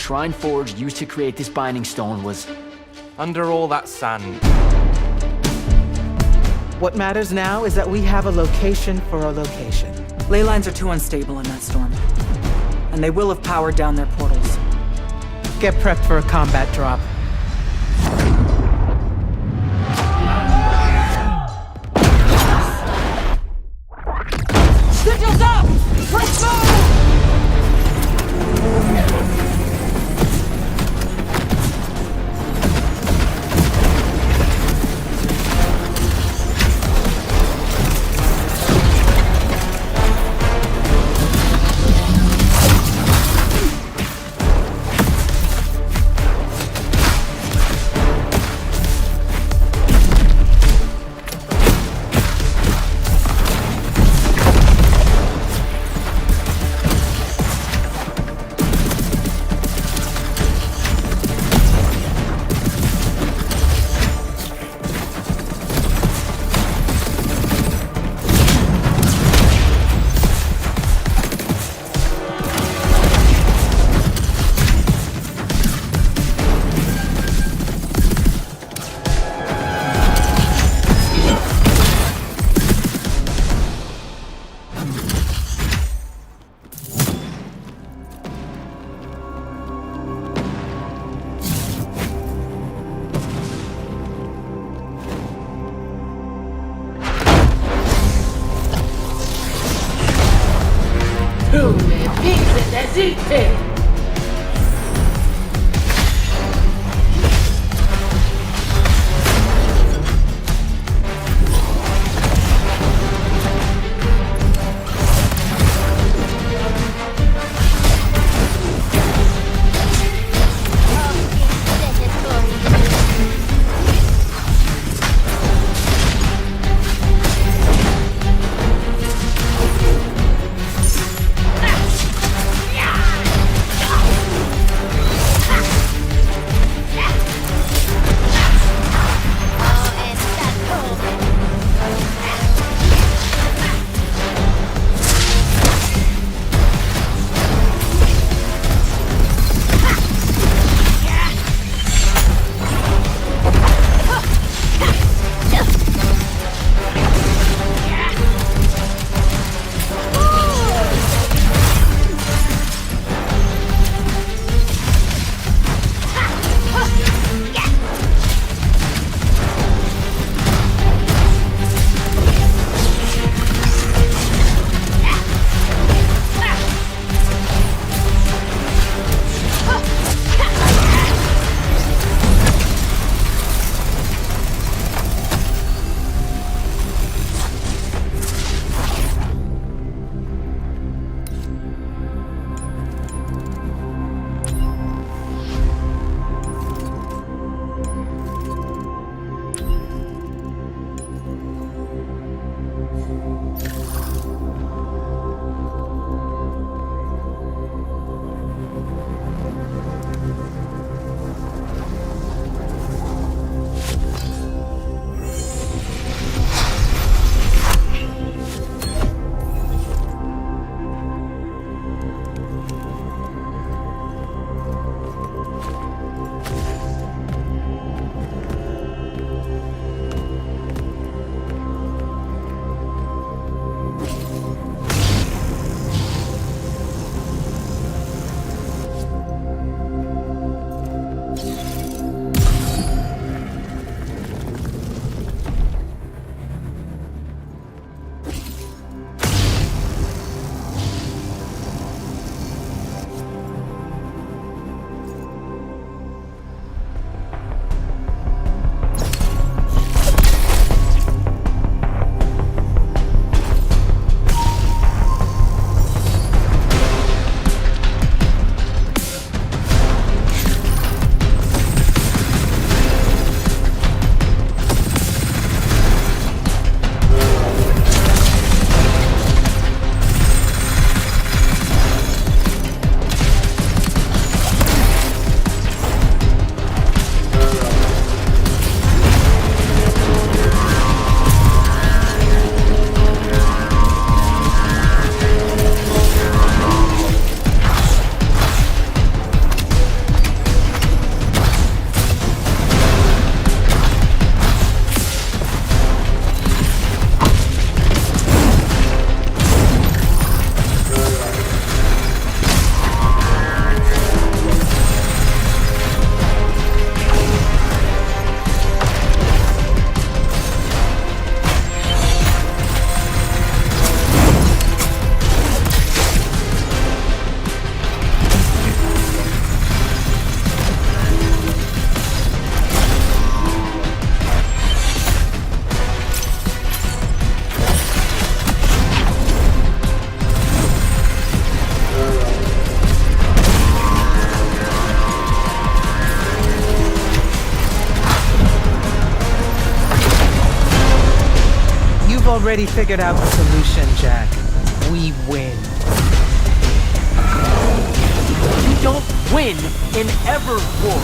shrine forge used to create this binding stone was... under all that sand. What matters now is that we have a location for a location. Ley lines are too unstable in that storm. And they will have powered down their portals. Get prepped for a combat drop. Signals up! Let's move! Tu me dices decirte. already figured out the solution, Jack. We win. You don't win in ever war.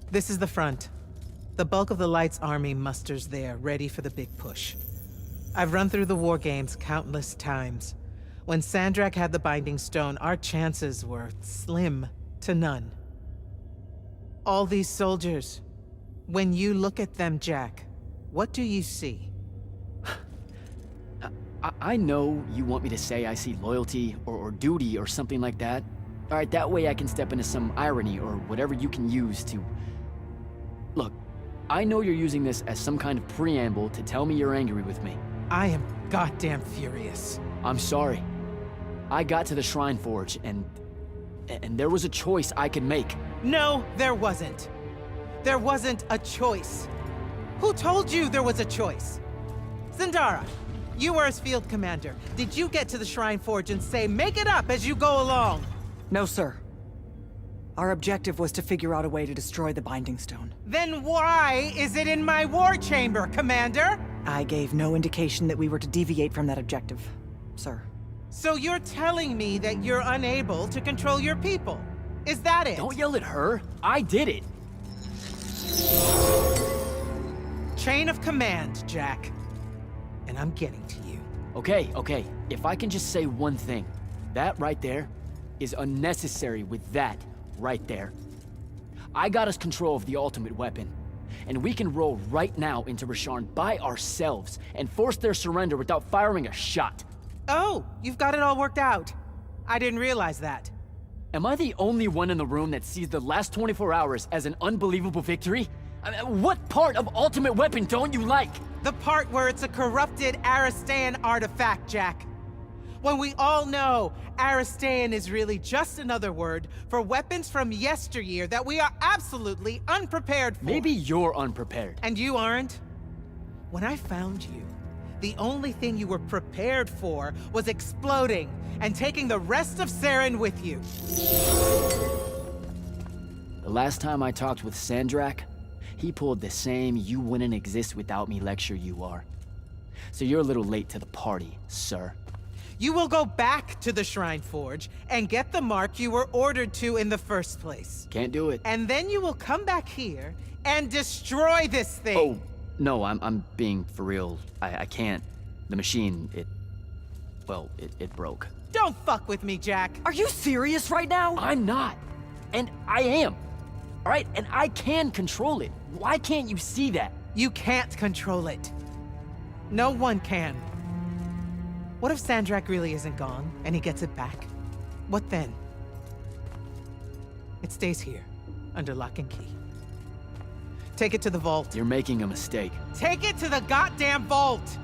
This is the front. The bulk of the Light's army musters there, ready for the big push. I've run through the war games countless times. When Sandrak had the Binding Stone, our chances were slim to none. All these soldiers, when you look at them, Jack, what do you see? I know you want me to say I see loyalty or duty or something like that. All right, that way I can step into some irony or whatever you can use to... Look, I know you're using this as some kind of preamble to tell me you're angry with me. I am goddamn furious. I'm sorry. I got to the Shrine Forge and there was a choice I could make. No, there wasn't. There wasn't a choice. Who told you there was a choice? Zendara, you were as field commander. Did you get to the Shrine Forge and say, make it up as you go along? No, sir. Our objective was to figure out a way to destroy the Binding Stone. Then why is it in my war chamber, Commander? I gave no indication that we were to deviate from that objective, sir. So you're telling me that you're unable to control your people? Is that it? Don't yell at her. I did it. Chain of command, Jack. And I'm getting to you. Okay. If I can just say one thing. That right there is unnecessary with that right there. I got us control of the ultimate weapon. And we can roll right now into Rasharn by ourselves and force their surrender without firing a shot. Oh, you've got it all worked out. I didn't realize that. Am I the only one in the room that sees the last 24 hours as an unbelievable victory? I mean, what part of Ultimate Weapon don't you like? The part where it's a corrupted Aristean artifact, Jack. When we all know Aristean is really just another word for weapons from yesteryear that we are absolutely unprepared for. Maybe you're unprepared. And you aren't? When I found you, the only thing you were prepared for was exploding and taking the rest of Saren with you. The last time I talked with Sandrak, he pulled the same "you wouldn't exist without me" lecture you are. So you're a little late to the party, sir. You will go back to the Shrine Forge and get the mark you were ordered to in the first place. Can't do it. And then you will come back here and destroy this thing. Oh, no, I'm being for real. I can't. The machine, it broke. Don't fuck with me, Jack. Are you serious right now? I'm not. And I am. All right, and I can control it. Why can't you see that? You can't control it. No one can. What if Sandrak really isn't gone, and he gets it back? What then? It stays here, under lock and key. Take it to the vault. You're making a mistake. Take it to the goddamn vault!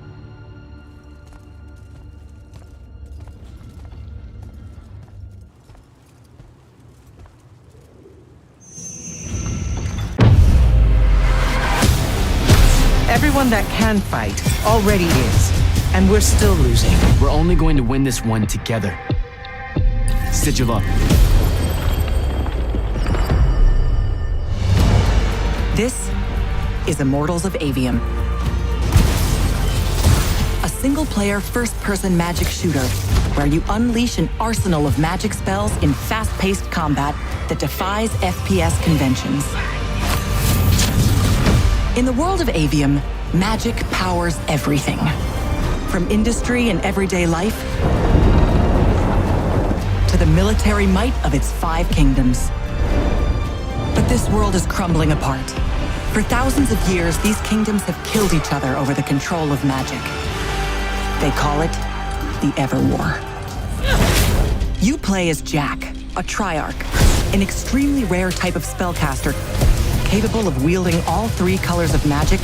Everyone that can fight already is, and we're still losing. We're only going to win this one together. Sigil up. This is Immortals of Aveum. A single-player, first-person magic shooter where you unleash an arsenal of magic spells in fast-paced combat that defies FPS conventions. In the world of Aveum, magic powers everything. From industry and everyday life to the military might of its 5 kingdoms. But this world is crumbling apart. For thousands of years, these kingdoms have killed each other over the control of magic. They call it the Everwar. You play as Jack, a Triarch, an extremely rare type of spellcaster capable of wielding all 3 colors of magic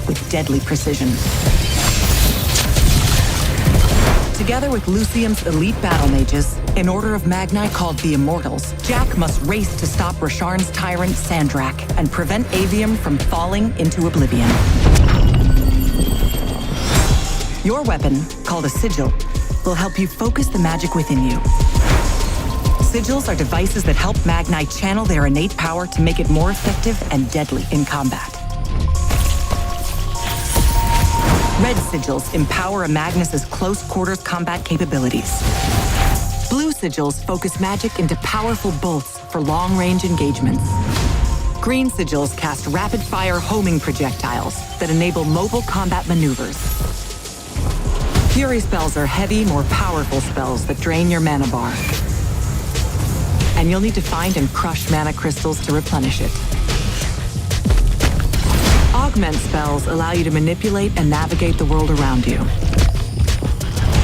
with deadly precision. Together with Lucium's elite battle mages, an order of Magni called the Immortals, Jack must race to stop Rasharn's tyrant Sandrak and prevent Aveum from falling into oblivion. Your weapon, called a sigil, will help you focus the magic within you. Sigils are devices that help Magni channel their innate power to make it more effective and deadly in combat. Red sigils empower a Magnus's close quarters combat capabilities. Blue sigils focus magic into powerful bolts for long-range engagements. Green sigils cast rapid-fire homing projectiles that enable mobile combat maneuvers. Fury spells are heavy, more powerful spells that drain your mana bar. And you'll need to find and crush mana crystals to replenish it. Augment spells allow you to manipulate and navigate the world around you.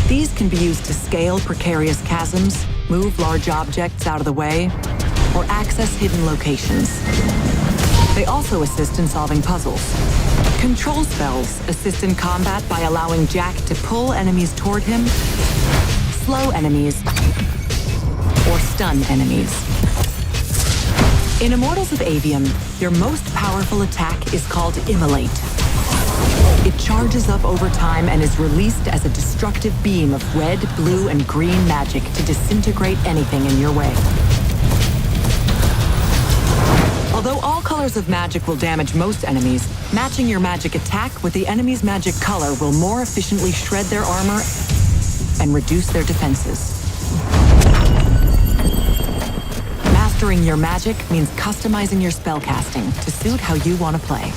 These can be used to scale precarious chasms, move large objects out of the way, or access hidden locations. They also assist in solving puzzles. Control spells assist in combat by allowing Jack to pull enemies toward him, slow enemies, or stun enemies. In Immortals of Aveum, your most powerful attack is called Immolate. It charges up over time and is released as a destructive beam of red, blue, and green magic to disintegrate anything in your way. Although all colors of magic will damage most enemies, matching your magic attack with the enemy's magic color will more efficiently shred their armor and reduce their defenses. Mastering your magic means customizing your spellcasting to suit how you want to play.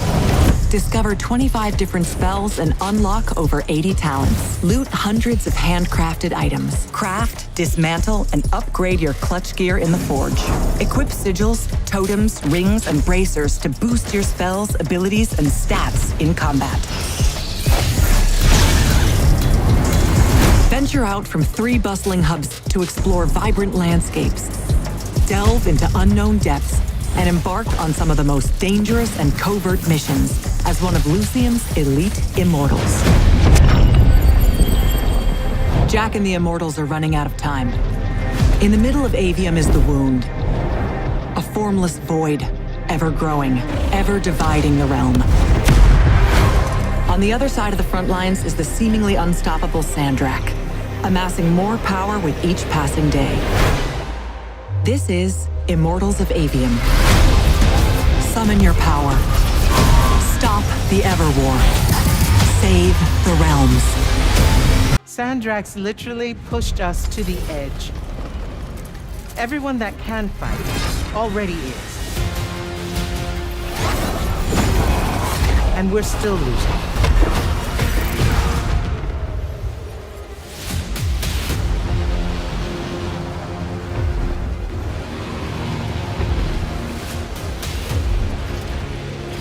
Discover 25 different spells and unlock over 80 talents. Loot hundreds of handcrafted items. Craft, dismantle, and upgrade your clutch gear in the forge. Equip sigils, totems, rings, and bracers to boost your spells, abilities, and stats in combat. Venture out from 3 bustling hubs to explore vibrant landscapes. Delve into unknown depths and embark on some of the most dangerous and covert missions as one of Lucium's elite immortals. Jack and the Immortals are running out of time. In the middle of Aveum is the Wound. A formless void, ever growing, ever dividing the realm. On the other side of the front lines is the seemingly unstoppable Sandrak, amassing more power with each passing day. This is Immortals of Aveum. Summon your power. Stop the Everwar. Save the realms. Sandrax literally pushed us to the edge. Everyone that can fight already is. And we're still losing.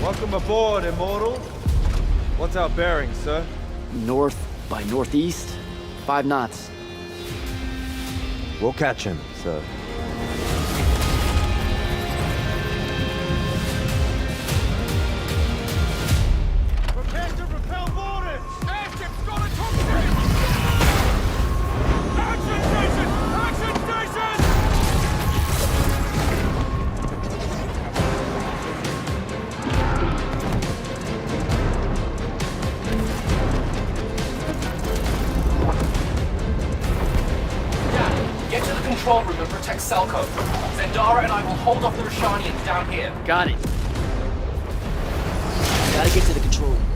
Welcome aboard, Immortal. What's our bearing, sir? North by northeast, 5 knots. We'll catch him, sir. Prepare to repel boarders! Airship's got a torpedo! Action station! Action station! Get to the control room and protect Selko. Zendara and I will hold off the Rashanians down here. Got it. Gotta get to the control room.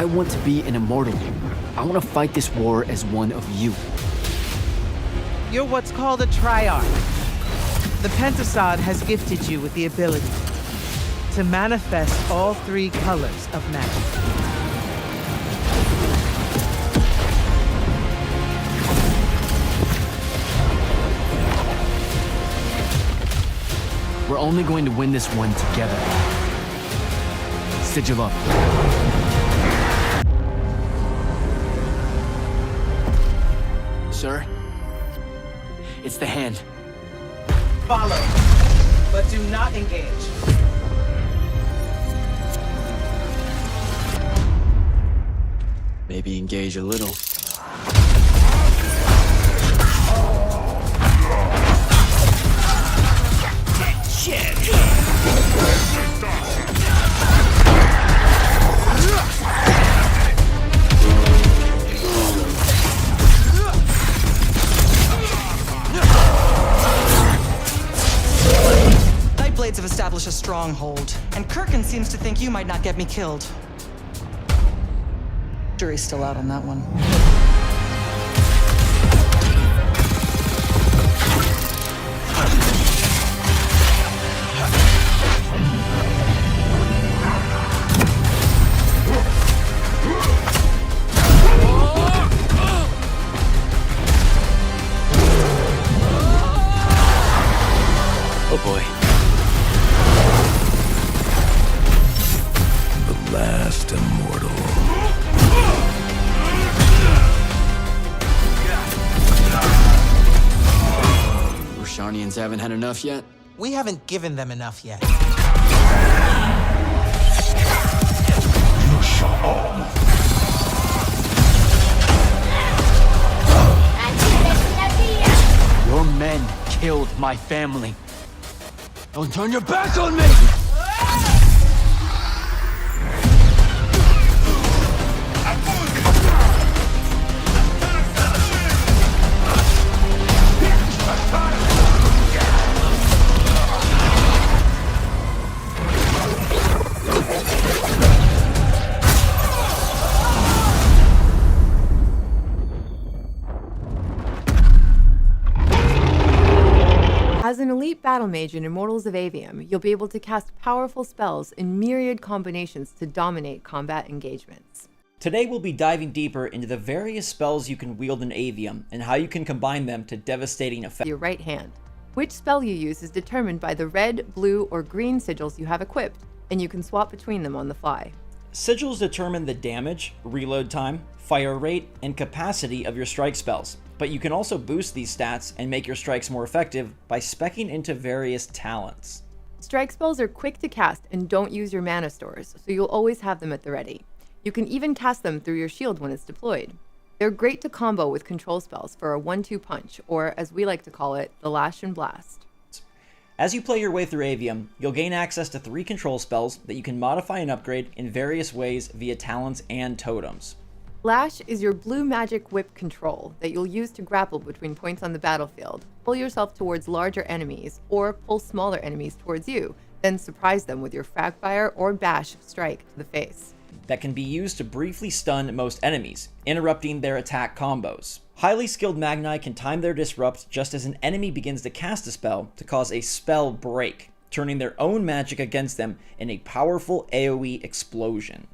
I want to be an immortal. I want to fight this war as one of you. You're what's called a triarch. The Pentasod has gifted you with the ability to manifest all three colors of magic. We're only going to win this one together. Sigil up. Sir? It's the hand. Follow, but do not engage. Maybe engage a little. Blades have established a stronghold, and Kirkin seems to think you might not get me killed. Jury's still out on that one. Oh boy. Last immortal. Roshanians haven't had enough yet? We haven't given them enough yet. Your men killed my family. Don't turn your back on me! As an elite battle mage in Immortals of Aveum, you'll be able to cast powerful spells in myriad combinations to dominate combat engagements. Today we'll be diving deeper into the various spells you can wield in Aveum and how you can combine them to devastating effect. Your right hand. Which spell you use is determined by the red, blue, or green sigils you have equipped, and you can swap between them on the fly. Sigils determine the damage, reload time, fire rate, and capacity of your strike spells, but you can also boost these stats and make your strikes more effective by speccing into various talents. Strike spells are quick to cast and don't use your mana stores, so you'll always have them at the ready. You can even cast them through your shield when it's deployed. They're great to combo with control spells for a 1-2 punch, or as we like to call it, the Lash and Blast. As you play your way through Aveum, you'll gain access to 3 control spells that you can modify and upgrade in various ways via talents and totems. Lash is your blue magic whip control that you'll use to grapple between points on the battlefield, pull yourself towards larger enemies, or pull smaller enemies towards you, then surprise them with your fragfire or bash strike to the face. That can be used to briefly stun most enemies, interrupting their attack combos. Highly skilled Magni can time their disrupt just as an enemy begins to cast a spell to cause a spell break, turning their own magic against them in a powerful AoE explosion.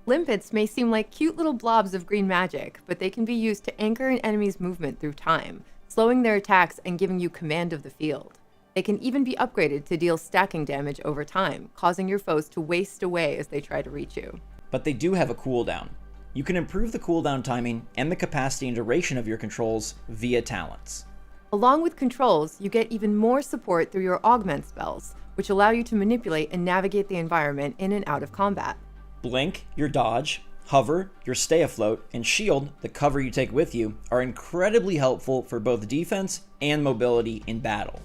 Limpets may seem like cute little blobs of green magic, but they can be used to anchor an enemy's movement through time, slowing their attacks and giving you command of the field. They can even be upgraded to deal stacking damage over time, causing your foes to waste away as they try to reach you. But they do have a cooldown. You can improve the cooldown timing and the capacity and duration of your controls via talents. Along with controls, you get even more support through your augment spells, which allow you to manipulate and navigate the environment in and out of combat. Blink, your dodge, hover, your stay afloat, and shield, the cover you take with you, are incredibly helpful for both defense and mobility in battle.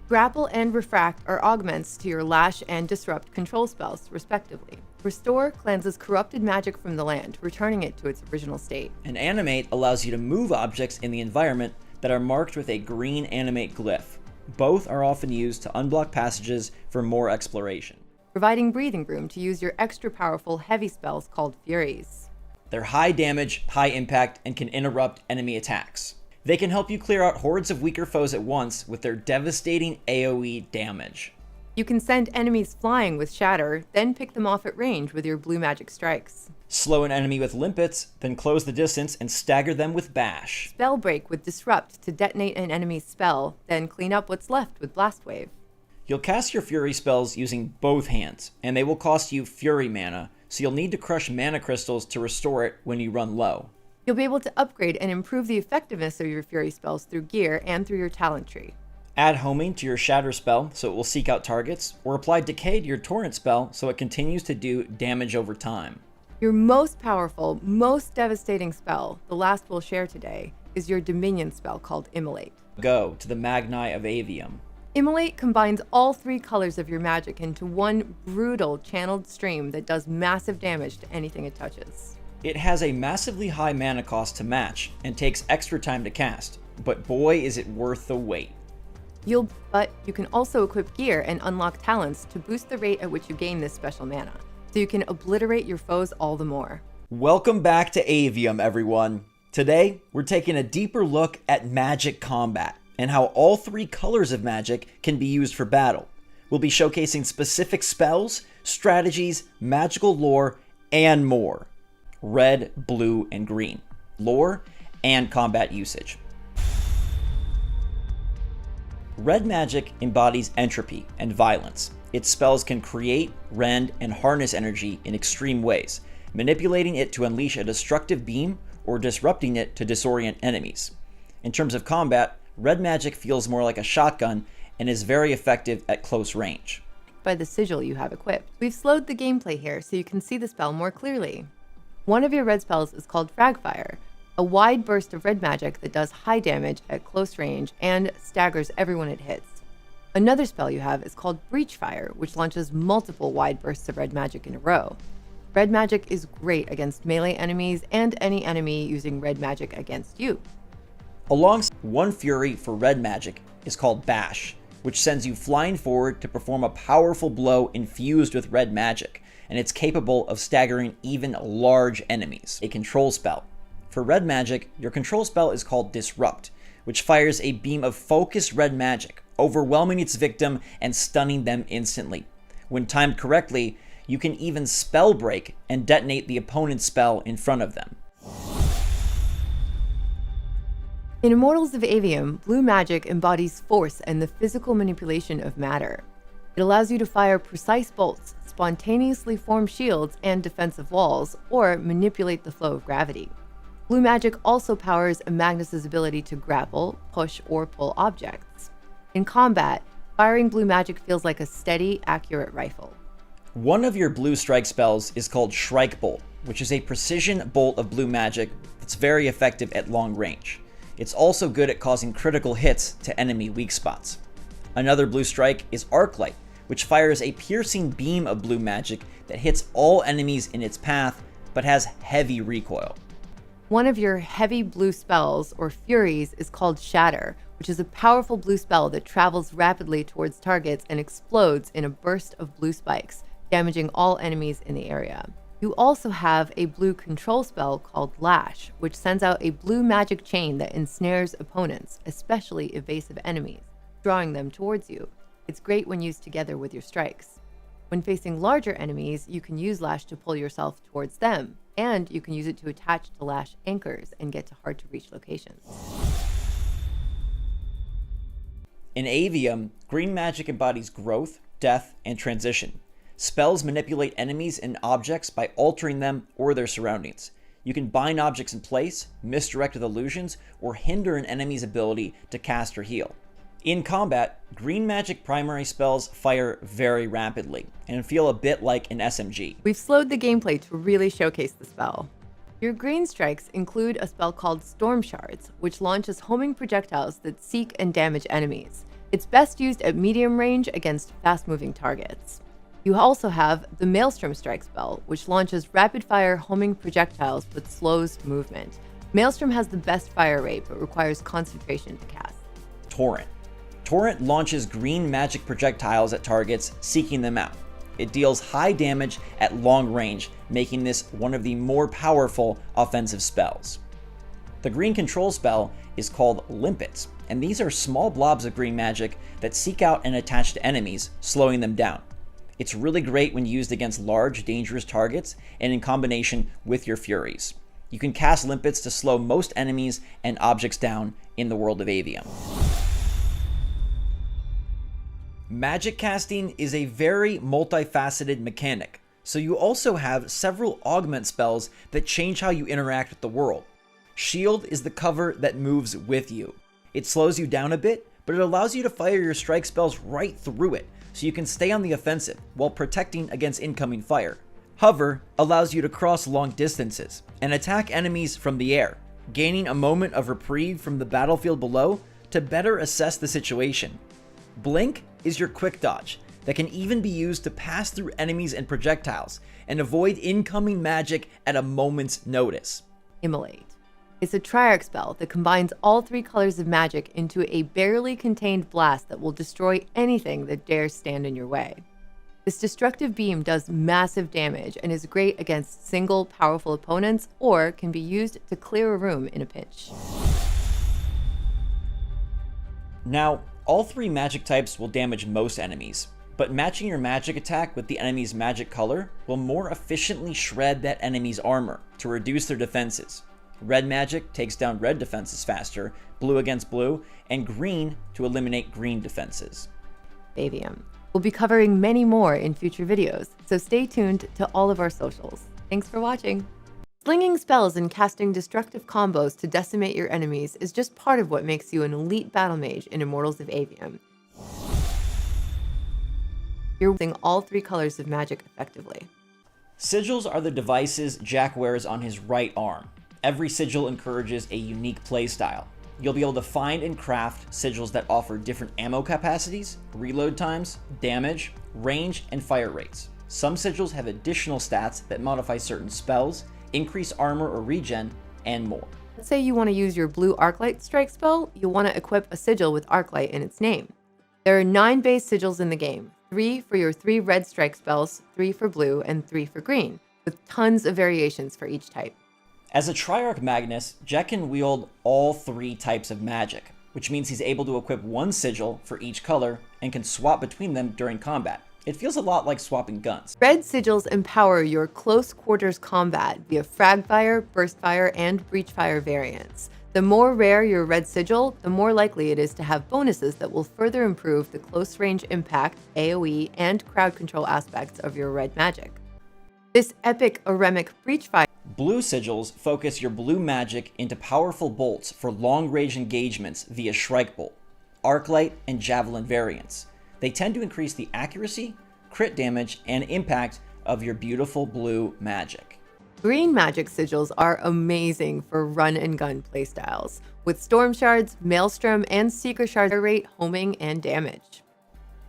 Grapple and Refract are augments to your Lash and Disrupt control spells, respectively. Restore cleanses corrupted magic from the land, returning it to its original state. And Animate allows you to move objects in the environment that are marked with a green Animate glyph. Both are often used to unblock passages for more exploration. Providing breathing room to use your extra powerful heavy spells called Furies. They're high damage, high impact, and can interrupt enemy attacks. They can help you clear out hordes of weaker foes at once with their devastating AoE damage. You can send enemies flying with Shatter, then pick them off at range with your blue magic strikes. Slow an enemy with Limpets, then close the distance and stagger them with Bash. Spell Break with Disrupt to detonate an enemy's spell, then clean up what's left with Blast Wave. You'll cast your Fury spells using both hands, and they will cost you Fury mana, so you'll need to crush mana crystals to restore it when you run low. You'll be able to upgrade and improve the effectiveness of your Fury spells through gear and through your talent tree. Add Homing to your Shatter spell so it will seek out targets, or apply Decay to your Torrent spell so it continues to do damage over time. Your most powerful, most devastating spell, the last we'll share today, is your Dominion spell called Immolate. Go to the Magni of Aveum. Immolate combines all 3 colors of your magic into one brutal channeled stream that does massive damage to anything it touches. It has a massively high mana cost to match and takes extra time to cast, but boy is it worth the wait. But you can also equip gear and unlock talents to boost the rate at which you gain this special mana, so you can obliterate your foes all the more. Welcome back to Aveum, everyone. Today, we're taking a deeper look at magic combat and how all 3 colors of magic can be used for battle. We'll be showcasing specific spells, strategies, magical lore, and more. Red, blue, and green. Lore and combat usage. Red magic embodies entropy and violence. Its spells can create, rend, and harness energy in extreme ways, manipulating it to unleash a destructive beam or disrupting it to disorient enemies. In terms of combat, red magic feels more like a shotgun and is very effective at close range. By the sigil you have equipped. We've slowed the gameplay here so you can see the spell more clearly. One of your red spells is called Fragfire, a wide burst of red magic that does high damage at close range and staggers everyone it hits. Another spell you have is called Breachfire, which launches multiple wide bursts of red magic in a row. Red magic is great against melee enemies and any enemy using red magic against you. Alongside one fury for red magic is called Bash, which sends you flying forward to perform a powerful blow infused with red magic, and it's capable of staggering even large enemies. A control spell. For red magic, your control spell is called Disrupt, which fires a beam of focused red magic, overwhelming its victim and stunning them instantly. When timed correctly, you can even spell break and detonate the opponent's spell in front of them. In Immortals of Aveum, blue magic embodies force and the physical manipulation of matter. It allows you to fire precise bolts, spontaneously form shields and defensive walls, or manipulate the flow of gravity. Blue magic also powers a Magnus's ability to grapple, push, or pull objects. In combat, firing blue magic feels like a steady, accurate rifle. One of your blue strike spells is called Shrike Bolt, which is a precision bolt of blue magic that's very effective at long range. It's also good at causing critical hits to enemy weak spots. Another blue strike is Arclight, which fires a piercing beam of blue magic that hits all enemies in its path, but has heavy recoil. One of your heavy blue spells, or Furies, is called Shatter, which is a powerful blue spell that travels rapidly towards targets and explodes in a burst of blue spikes, damaging all enemies in the area. You also have a blue control spell called Lash, which sends out a blue magic chain that ensnares opponents, especially evasive enemies, drawing them towards you. It's great when used together with your strikes. When facing larger enemies, you can use Lash to pull yourself towards them, and you can use it to attach to Lash anchors and get to hard-to-reach locations. In Aveum, green magic embodies growth, death, and transition. Spells manipulate enemies and objects by altering them or their surroundings. You can bind objects in place, misdirect with illusions, or hinder an enemy's ability to cast or heal. In combat, green magic primary spells fire very rapidly and feel a bit like an SMG. We've slowed the gameplay to really showcase the spell. Your green strikes include a spell called Storm Shards, which launches homing projectiles that seek and damage enemies. It's best used at medium range against fast-moving targets. You also have the Maelstrom Strike spell, which launches rapid-fire homing projectiles but slows movement. Maelstrom has the best fire rate but requires concentration to cast. Torrent. Torrent launches green magic projectiles at targets, seeking them out. It deals high damage at long range, making this one of the more powerful offensive spells. The green control spell is called Limpets, and these are small blobs of green magic that seek out and attach to enemies, slowing them down. It's really great when used against large, dangerous targets and in combination with your Furies. You can cast Limpets to slow most enemies and objects down in the world of Aveum. Magic casting is a very multifaceted mechanic, so you also have several augment spells that change how you interact with the world. Shield is the cover that moves with you. It slows you down a bit, but it allows you to fire your strike spells right through it, so you can stay on the offensive while protecting against incoming fire. Hover allows you to cross long distances and attack enemies from the air, gaining a moment of reprieve from the battlefield below to better assess the situation. Blink is your quick dodge that can even be used to pass through enemies and projectiles and avoid incoming magic at a moment's notice. Immolate. It's a Triarch spell that combines all 3 colors of magic into a barely contained blast that will destroy anything that dares stand in your way. This destructive beam does massive damage and is great against single, powerful opponents, or can be used to clear a room in a pinch. Now, all 3 magic types will damage most enemies, but matching your magic attack with the enemy's magic color will more efficiently shred that enemy's armor to reduce their defenses. Red magic takes down red defenses faster, blue against blue, and green to eliminate green defenses. Aveum. We'll be covering many more in future videos, so stay tuned to all of our socials. Thanks for watching. Slinging spells and casting destructive combos to decimate your enemies is just part of what makes you an elite battle mage in Immortals of Aveum. You're using all 3 colors of magic effectively. Sigils are the devices Jack wears on his right arm. Every sigil encourages a unique playstyle. You'll be able to find and craft sigils that offer different ammo capacities, reload times, damage, range, and fire rates. Some sigils have additional stats that modify certain spells, increase armor or regen, and more. Let's say you want to use your blue Arclight strike spell, you'll want to equip a sigil with Arclight in its name. There are 9 base sigils in the game, 3 for your 3 red strike spells, 3 for blue, and 3 for green, with tons of variations for each type. As a Triarch Magnus, Jack can wield all 3 types of magic, which means he's able to equip 1 sigil for each color and can swap between them during combat. It feels a lot like swapping guns. Red sigils empower your close quarters combat via frag fire, burst fire, and breach fire variants. The more rare your red sigil, the more likely it is to have bonuses that will further improve the close range impact, AoE, and crowd control aspects of your red magic. This epic Eremic breach fire. Blue sigils focus your blue magic into powerful bolts for long-range engagements via Shrike Bolt, Arclight, and Javelin variants. They tend to increase the accuracy, crit damage, and impact of your beautiful blue magic. Green magic sigils are amazing for run and gun playstyles, with Storm Shards, Maelstrom, and Seeker Shards rate homing and damage.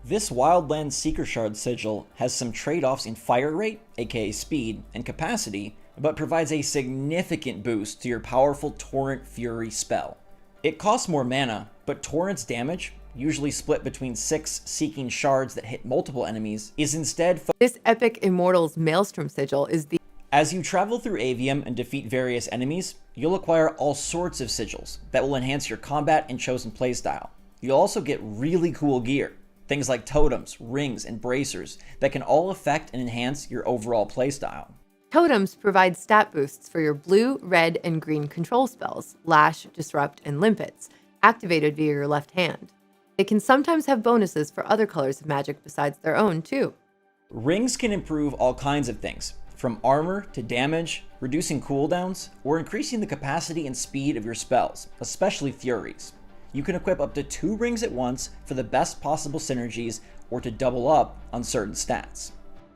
This Wildlands Seeker Shard sigil has some trade-offs in fire rate, aka speed, and capacity, but provides a significant boost to your powerful Torrent Fury spell. It costs more mana, but Torrent's damage, usually split between 6 seeking shards that hit multiple enemies, is instead This epic Immortals Maelstrom sigil is the As you travel through Aveum and defeat various enemies, you'll acquire all sorts of sigils that will enhance your combat and chosen playstyle. You'll also get really cool gear, things like totems, rings, and bracers that can all affect and enhance your overall playstyle. Totems provide stat boosts for your blue, red, and green control spells, Lash, Disrupt, and Limpets, activated via your left hand. They can sometimes have bonuses for other colors of magic besides their own, too. Rings can improve all kinds of things, from armor to damage, reducing cooldowns, or increasing the capacity and speed of your spells, especially Furies. You can equip up to 2 rings at once for the best possible synergies or to double up on certain stats.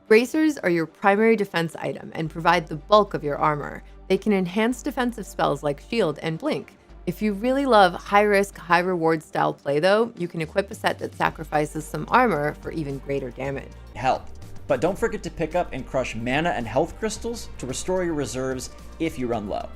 Bracers are your primary defense item and provide the bulk of your armor. They can enhance defensive spells like Shield and Blink. If you really love high-risk, high-reward style play though, you can equip a set that sacrifices some armor for even greater damage. Help. But don't forget to pick up and crush mana and health crystals to restore your reserves if you run low.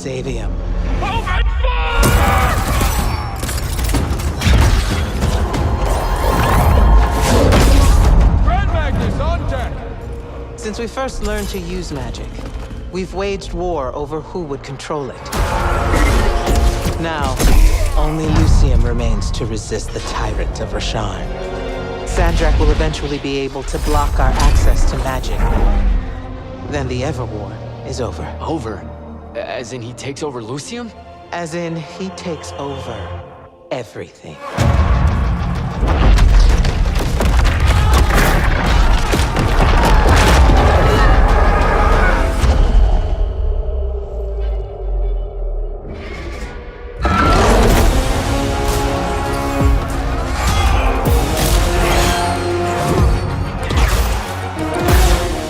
Aveum. Grand Magnus on deck! Since we first learned to use magic, we've waged war over who would control it. Now, only Lucium remains to resist the tyrant of Rasharn. Sandrak will eventually be able to block our access to magic. Then the Everwar is over. Over? As in he takes over Lucium? As in, he takes over everything.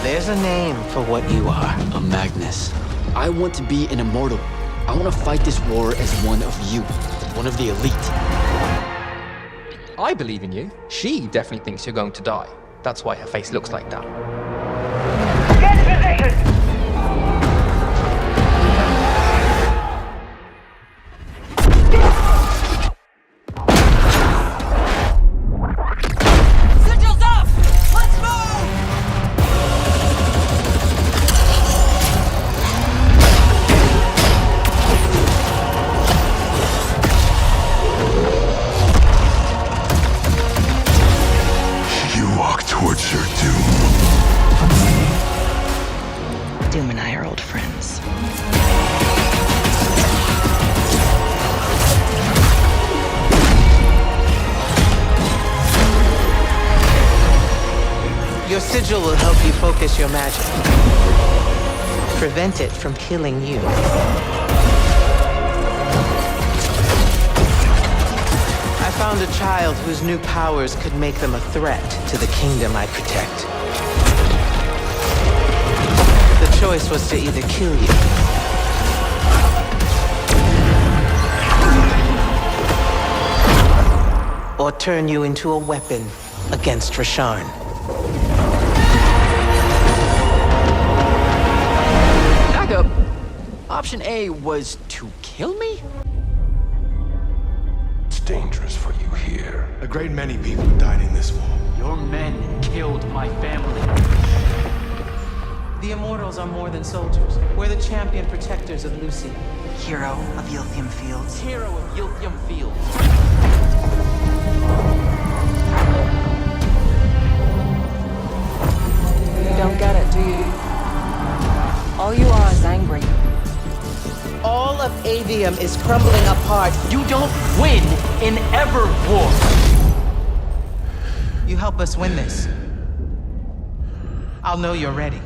There's a name for what you are. A Magnus. I want to be an immortal. I want to fight this war as one of you. One of the elite. I believe in you. She definitely thinks you're going to die. That's why her face looks like that. Sigils up! Let's move! You walk towards your doom. Doom and I are old friends. Your sigil will help you focus your magic. Prevent it from killing you. I found a child whose new powers could make them a threat to the kingdom I protect. The choice was to either kill you or turn you into a weapon against Rasharn. Back up. Option A was to kill me? It's dangerous for you here. A great many people died in this war. Your men killed my family. The Immortals are more than soldiers. We're the champion protectors of Lucy. Hero of Yilthium Fields. Hero of Yilthium Fields. You don't get it, do you? All you are is angry. All of Aveum is crumbling apart. You don't win in ever war. You help us win this. I'll know you're ready.